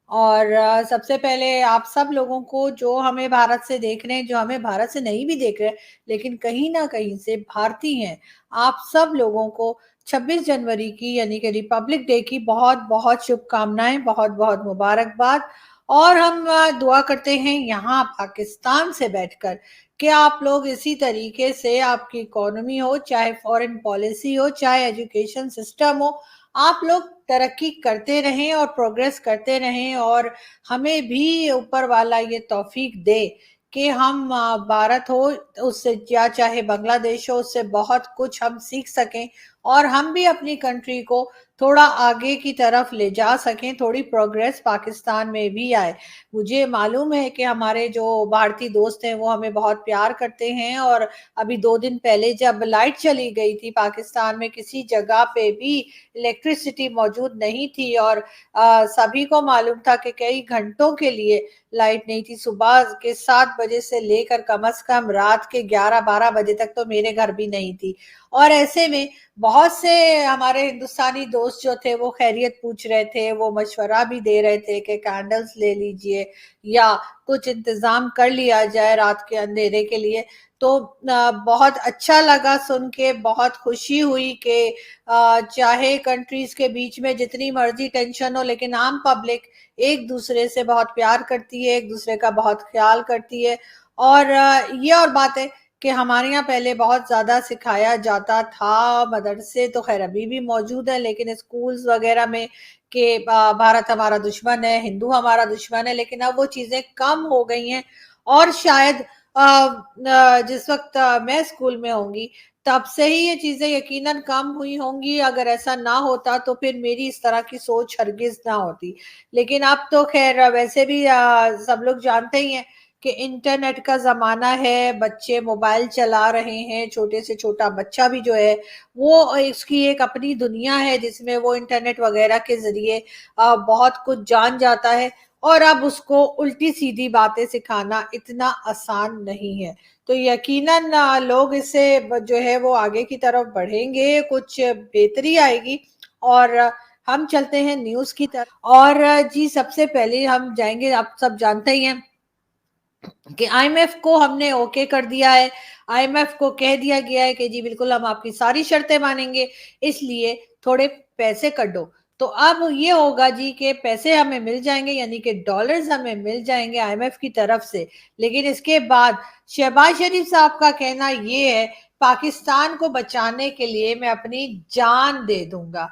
और सबसे पहले आप सब लोगों को जो हमें भारत से देख रहे हैं, जो हमें भारत से नहीं भी देख रहे हैं, लेकिन कहीं न कहीं से भारतीय हैं, आप सब लोगों को 26 जनवरी की यानी कि रिपब्लिक डे की बहुत-बहुत शुभकामनाएँ, बहुत-बहुत मुबारकबाद। और हम दुआ करते हैं यहाँ पाकिस्तान से बैठकर कि आप लोग इसी तरीके से आपकी इकोनॉमी हो, चाहे फॉरेन पॉलिसी हो, चाहे एजुकेशन सिस्टम हो, आप लोग तरक्की करते रहें और प्रोग्रेस करते रहें और हमें भी ऊपर वाला ये तौफीक दे कि हम भारत हो उससे या चाहे बांग्लादेश हो उससे बहुत कुछ हम सीख सकें और हम भी अपनी कंट्री को थोड़ा आगे की तरफ ले जा सकें, थोड़ी प्रोग्रेस पाकिस्तान में भी आए। मुझे मालूम है कि हमारे जो भारतीय दोस्त हैं वो हमें बहुत प्यार करते हैं और अभी 2 दिन पहले जब लाइट चली गई थी पाकिस्तान में किसी जगह पे भी इलेक्ट्रिसिटी मौजूद नहीं थी और सभी को मालूम था कि कई घंटों के लिए लाइट नहीं थी। सुबह के 7 बजे से लेकर कम से कम रात के 11-12 बजे तक तो मेरे घर भी नहीं थी। और ऐसे में बहुत से हमारे हिंदुस्तानी दोस्त जो थे वो खैरियत पूछ रहे थे, वो मशवरा भी दे रहे थे कि कैंडल्स ले लीजिए या कुछ इंतज़ाम कर लिया जाए रात के अंधेरे के लिए। तो बहुत अच्छा लगा सुन के, बहुत खुशी हुई कि चाहे कंट्रीज के बीच में जितनी मर्जी टेंशन हो लेकिन आम पब्लिक एक दूसरे से बहुत प्यार करती है, एक दूसरे का बहुत ख्याल करती है। और ये और बात है कि हमारे यहाँ पहले बहुत ज्यादा सिखाया जाता था, मदरसे तो खैर अभी भी मौजूद है लेकिन स्कूल्स वगैरह में कि भारत हमारा दुश्मन है, हिंदू हमारा दुश्मन है, लेकिन अब वो चीजें कम हो गई हैं। और शायद जिस वक्त मैं स्कूल में होंगी तब से ही ये चीज़ें यकीनन कम हुई होंगी, अगर ऐसा ना होता तो फिर मेरी इस तरह की सोच हरगिज़ ना होती। लेकिन अब तो ख़ैर वैसे भी सब लोग जानते ही हैं कि इंटरनेट का ज़माना है, बच्चे मोबाइल चला रहे हैं, छोटे से छोटा बच्चा भी जो है, वो इसकी एक अपनी दुनिया है जिसमें वो इंटरनेट वग़ैरह के ज़रिए बहुत कुछ जान जाता है और अब उसको उल्टी-सीधी बातें सिखाना इतना आसान नहीं है। तो यकीनन लोग इससे जो है वो आगे की तरफ बढ़ेंगे, कुछ बेहतरी आएगी। और हम चलते हैं न्यूज़ की तरफ। और जी सबसे पहले हम जाएँगे, आप सब जानते ही हैं कि आईएमएफ को हमने ओके कर दिया है। आईएमएफ को कह दिया गया है कि जी बिल्कुल हम आपकी सारी शर्तें मानेंगे, इसलिए थोड़े पैसे कढो। तो अब ये होगा जी कि पैसे हमें मिल जाएँगे यानी कि डॉलर्स हमें मिल जाएँगे आईएमएफ की तरफ से। लेकिन इसके बाद शहबाज शरीफ साहब का कहना ये है, पाकिस्तान को बचाने के लिए मैं अपनी जान दे दूँगा।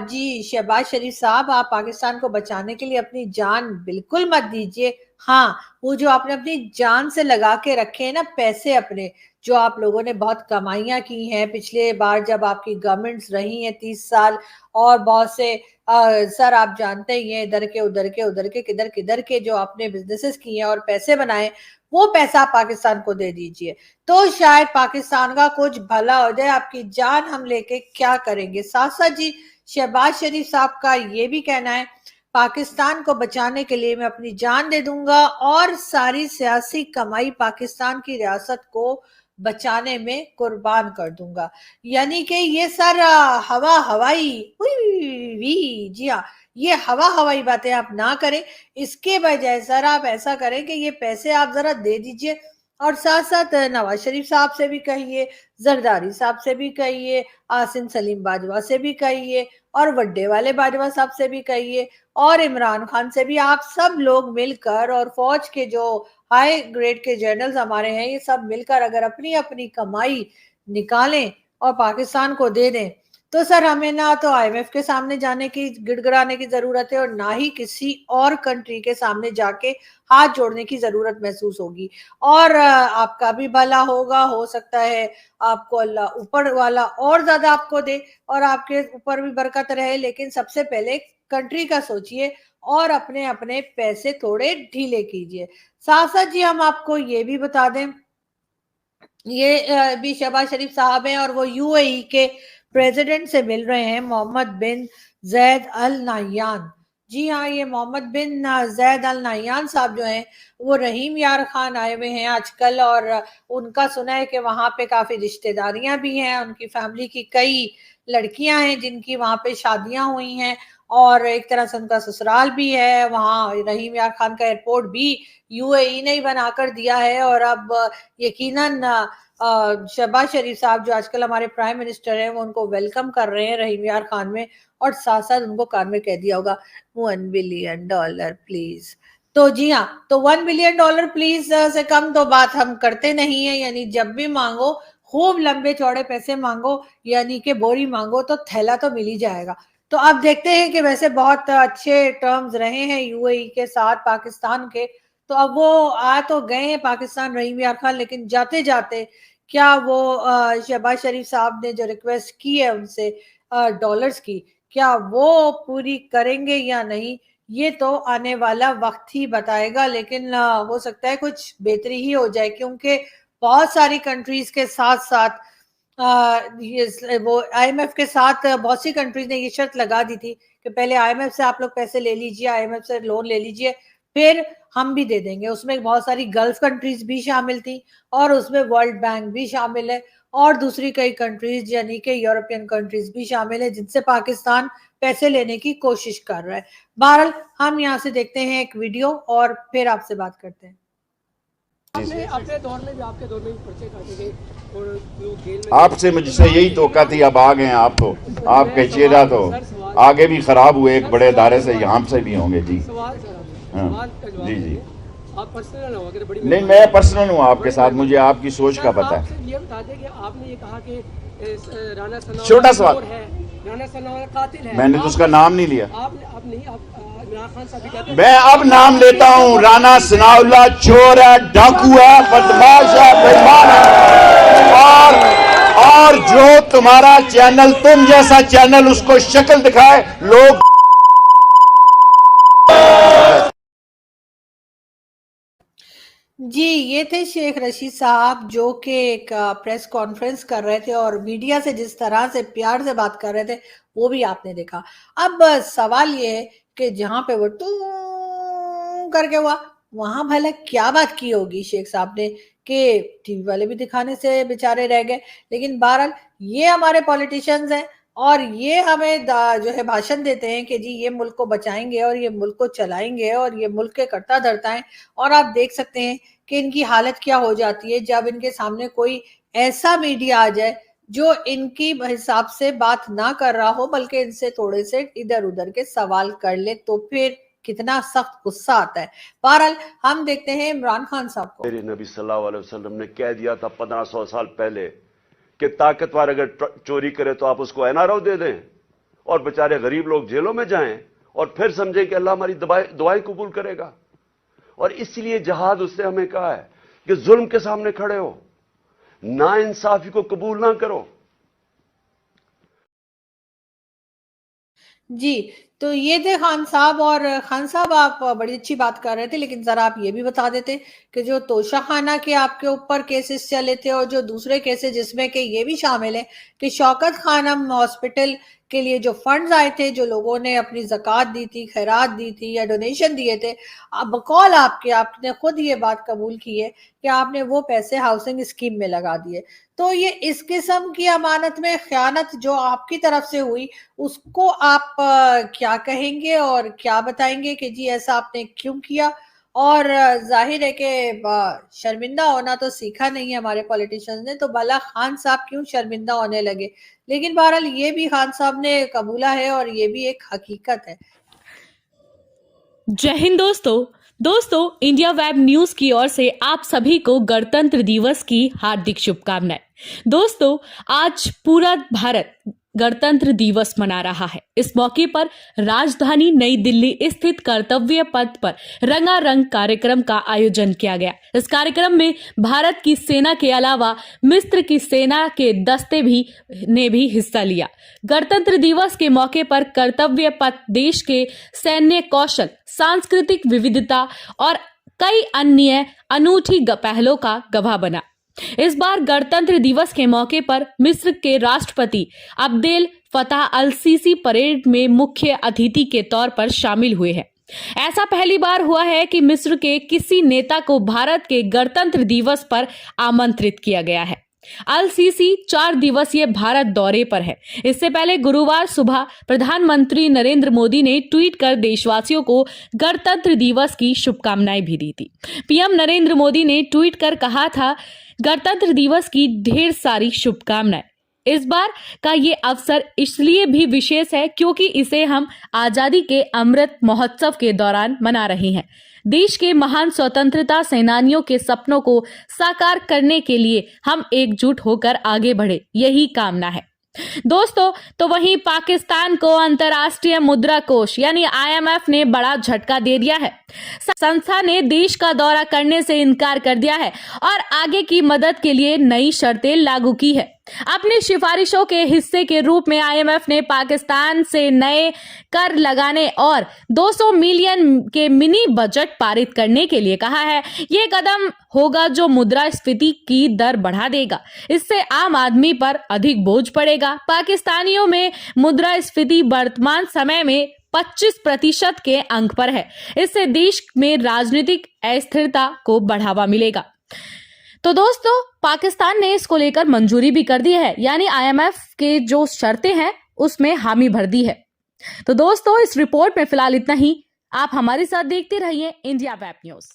जी शहबाज शरीफ साहब, आप पाकिस्तान को बचाने के लिए अपनी जान बिल्कुल मत दीजिए। हाँ, वो जो आपने अपनी जान से लगा के रखे हैं ना पैसे अपने, जो आप लोगों ने बहुत कमाइयाँ की हैं पिछले बार जब आपकी गवर्नमेंट्स रही हैं 30 साल, और बहुत से सर आप जानते ही हैं इधर के, उधर के, उधर के, किधर-किधर के जो आपने बिज़नेसेस किए हैं और पैसे बनाए, वो पैसा आप पाकिस्तान को दे दीजिए। तो शायद पाकिस्तान का कुछ भला हो जाए, आपकी जान हम लेके क्या करेंगे? साथ-साथ जी शहबाज शरीफ साहब का ये भी कहना है, पाकिस्तान को बचाने के लिए मैं अपनी जान दे दूंगा और सारी सियासी कमाई पाकिस्तान की रियासत को बचाने में कुर्बान कर दूंगा। यानी कि ये सर हवा हवाई हुई जी हाँ, ये हवा हवाई बातें आप ना करें। इसके बजाय सर आप ऐसा करें कि ये पैसे आप जरा दे दीजिए और साथ साथ नवाज शरीफ साहब से भी कहिए, जरदारी साहब से भी कहिए, आसिम सलीम बाजवा से भी कहिए और वड्डे वाले बाजवा साहब से भी कहिए और इमरान खान से भी, आप सब लोग मिलकर और फौज के जो हाई ग्रेड के जनरल्स हमारे हैं ये सब मिलकर अगर अपनी अपनी कमाई निकालें और पाकिस्तान को दे दें, तो सर हमें ना तो आईएमएफ के सामने जाने की गिड़गिड़ाने की जरूरत है और ना ही किसी और कंट्री के सामने जाके हाथ जोड़ने की जरूरत महसूस होगी। और आपका भी भला होगा, हो सकता है आपको अल्लाह ऊपर वाला और ज्यादा आपको दे और आपके ऊपर भी बरकत रहे। लेकिन सबसे पहले कंट्री का सोचिए और अपने अपने पैसे थोड़े ढीले कीजिए। साथ साथ जी हम आपको ये भी बता दें, ये भी शहबाज शरीफ साहब हैं और वो यूएई के प्रेसिडेंट से मिल रहे हैं, मोहम्मद बिन जैद अल नाह्यान। जी हाँ, ये मोहम्मद बिन जैद अल नाह्यान साहब जो हैं वो रहीम यार खान आए हुए हैं आजकल, और उनका सुना है कि वहाँ पे काफी रिश्तेदारियां भी हैं, उनकी फैमिली की कई लड़कियां हैं जिनकी वहाँ पे शादियां हुई हैं और एक तरह से उनका ससुराल भी है वहाँ। रहीम यार खान का एयरपोर्ट भी यूएई ने ही बनाकर दिया है और अब यकीनन शहबाज शरीफ साहब जो आजकल हमारे प्राइम मिनिस्टर हैं वो उनको वेलकम कर रहे हैं रहीम यार खान में, और साथ साथ उनको कान में कह दिया होगा $1 बिलियन प्लीज। तो जी हाँ, तो $1 बिलियन प्लीज से कम तो बात हम करते नहीं है, यानी जब भी मांगो खूब लंबे चौड़े पैसे मांगो, यानी कि बोरी मांगो तो थैला तो मिल ही जाएगा। तो अब देखते हैं कि वैसे बहुत अच्छे टर्म्स रहे हैं यूएई के साथ पाकिस्तान के, तो अब वो आ तो गए हैं पाकिस्तान रहीम यार खान, लेकिन जाते जाते क्या वो शहबाज शरीफ साहब ने जो रिक्वेस्ट की है उनसे डॉलर्स की, क्या वो पूरी करेंगे या नहीं, ये तो आने वाला वक्त ही बताएगा। लेकिन हो सकता है कुछ बेहतरी ही हो जाए, क्योंकि बहुत सारी कंट्रीज के साथ साथ वो आईएमएफ के साथ बहुत सी कंट्रीज ने ये शर्त लगा दी थी कि पहले आईएमएफ से आप लोग पैसे ले लीजिए, आईएमएफ से लोन ले लीजिए, फिर हम भी दे देंगे। उसमें बहुत सारी गल्फ कंट्रीज भी शामिल थी और उसमें वर्ल्ड बैंक भी शामिल है और दूसरी कई कंट्रीज यानी कि यूरोपियन कंट्रीज भी शामिल है जिनसे पाकिस्तान पैसे लेने की कोशिश कर रहा है। बहरहाल हम यहाँ से देखते हैं एक वीडियो और फिर आपसे बात करते हैं। अपने दौर में भी आपके दौर में भी पर्चे काटे गए और जो जेल में आपसे मुझसे यही धोखा थी। अब आ गए हैं आप, तो आपके चेहरा तो आगे भी खराब हुए एक बड़े इदारे से, यहाँ से भी होंगे जी। सवाल सर हाँ, सवाल का जवाब जी जी। आप पर्सनल ना हो अगर बड़ी नहीं, मैं पर्सनल हूँ आपके साथ, मुझे आपकी सोच का पता है। आपसे ये बता दें कि आपने ये कहा कि राणा सनाउल्लाह छोटा सवाल। है, राणा सनाउल्लाह कातिल है। मैंने तो उसका नाम नहीं लिया। आप नहीं, आप इमरान खान साहब भी कहते हैं। मैं अब नाम लेता हूँ। राणा सनाउल्लाह चोर है, डाकू है, बदमाश है, बेईमान है। और जो तुम्हारा चैनल, तुम जैसा चैनल उसको शक्ल दिखाए लोग। जी, ये थे शेख रशीद साहब जो कि एक प्रेस कॉन्फ्रेंस कर रहे थे और मीडिया से जिस तरह से प्यार से बात कर रहे थे वो भी आपने देखा। अब सवाल ये है कि जहां पे वो टू करके हुआ वहां भला क्या बात की होगी शेख साहब ने कि टीवी वाले भी दिखाने से बेचारे रह गए। लेकिन बहरहाल ये हमारे पॉलिटिशियंस हैं और ये हमें जो है भाषण देते हैं कि जी ये मुल्क को बचाएंगे और ये मुल्क को चलाएंगे और ये मुल्क के कर्ता धर्ता हैं। और आप देख सकते हैं कि इनकी हालत क्या हो जाती है जब इनके सामने कोई ऐसा मीडिया आ जाए जो इनकी हिसाब से बात ना कर रहा हो बल्कि इनसे थोड़े से इधर उधर के सवाल कर ले, तो फिर कितना सख्त गुस्सा आता है। बहरहाल हम देखते हैं इमरान खान साहब को। मेरे नबी सल्लल्लाहु अलैहि वसल्लम ने कह दिया था 1500 साल पहले कि ताकतवर अगर चोरी करे तो आप उसको एनआरओ दे दें और बेचारे गरीब लोग जेलों में जाएं और फिर समझें कि अल्लाह हमारी दुआएं कबूल करेगा। और इसलिए जहाद उससे हमें कहा है कि जुल्म के सामने खड़े हो, ना इंसाफी को कबूल ना करो। जी, तो ये थे खान साहब। और खान साहब आप बड़ी अच्छी बात कर रहे थे, लेकिन जरा आप ये भी बता देते कि जो तोशाखाना के आपके ऊपर केसेस चले थे और जो दूसरे केसेस जिसमें कि ये भी शामिल है कि शौकत खानम हॉस्पिटल के लिए जो फंड्स आए थे, जो लोगों ने अपनी ज़कात दी थी, खैरात दी थी या डोनेशन दिए थे, अब बकौल आपके आपने खुद ये बात कबूल की है कि आपने वो पैसे हाउसिंग स्कीम में लगा दिए। तो ये इस किस्म की अमानत में खयानत जो आपकी तरफ से हुई उसको आप क्या कहेंगे और क्या बताएंगे कि जी ऐसा आपने क्यों किया? और जाहिर है कि शर्मिंदा होना तो सीखा नहीं है हमारे पॉलिटिशियंस ने, तो भला खान साहब क्यों शर्मिंदा होने लगे? लेकिन बहरहाल ये भी खान साहब ने कबूला है और ये भी एक हकीकत है। जय हिंद दोस्तों इंडिया वेब न्यूज की ओर से आप सभी को गणतंत्र दिवस की हार्दिक शुभकामनाएं। दोस्तों, आज पूरा भारत गणतंत्र दिवस मना रहा है। इस मौके पर राजधानी नई दिल्ली स्थित कर्तव्य पथ पर रंगारंग कार्यक्रम का आयोजन किया गया। इस कार्यक्रम में भारत की सेना के अलावा मिस्र की सेना के दस्ते ने भी हिस्सा लिया। गणतंत्र दिवस के मौके पर कर्तव्य पथ देश के सैन्य कौशल, सांस्कृतिक विविधता और कई अन्य अनूठी पहलों का गवाह बना। इस बार गणतंत्र दिवस के मौके पर मिस्र के राष्ट्रपति अब्देल फताह अल सीसी परेड में मुख्य अतिथि के तौर पर शामिल हुए हैं। ऐसा पहली बार हुआ है कि मिस्र के किसी नेता को भारत के गणतंत्र दिवस पर आमंत्रित किया गया है। अल-सीसी 4 दिवसीय भारत दौरे पर है। इससे पहले गुरुवार सुबह प्रधानमंत्री नरेंद्र मोदी ने ट्वीट कर देशवासियों को गणतंत्र दिवस की शुभकामनाएं भी दी थी। पीएम नरेंद्र मोदी ने ट्वीट कर कहा था, गणतंत्र दिवस की ढेर सारी शुभकामनाएं। इस बार का ये अवसर इसलिए भी विशेष है क्योंकि इसे हम आजादी के अमृत महोत्सव के दौरान मना रहे हैं। देश के महान स्वतंत्रता सेनानियों के सपनों को साकार करने के लिए हम एकजुट होकर आगे बढ़े, यही कामना है। दोस्तों, तो वहीं पाकिस्तान को अंतर्राष्ट्रीय मुद्रा कोष यानी IMF ने बड़ा झटका दे दिया है। संस्था ने देश का दौरा करने से इनकार कर दिया है और आगे की मदद के लिए नई शर्तें लागू की है। अपनी सिफारिशों के हिस्से के रूप में IMF ने पाकिस्तान से नए कर लगाने और 200 मिलियन के मिनी बजट पारित करने के लिए कहा है। ये कदम होगा जो मुद्रास्फीति की दर बढ़ा देगा। इससे आम आदमी पर अधिक बोझ पड़ेगा। पाकिस्तानियों में मुद्रास्फीति वर्तमान समय में 25% के अंक पर है। इससे देश में राजनीतिक अस्थिरता को बढ़ावा मिलेगा। तो दोस्तों, पाकिस्तान ने इसको लेकर मंजूरी भी कर दी है, यानी IMF के जो शर्तें हैं उसमें हामी भर दी है। तो दोस्तों, इस रिपोर्ट में फिलहाल इतना ही। आप हमारे साथ देखते रहिए इंडिया वेब न्यूज।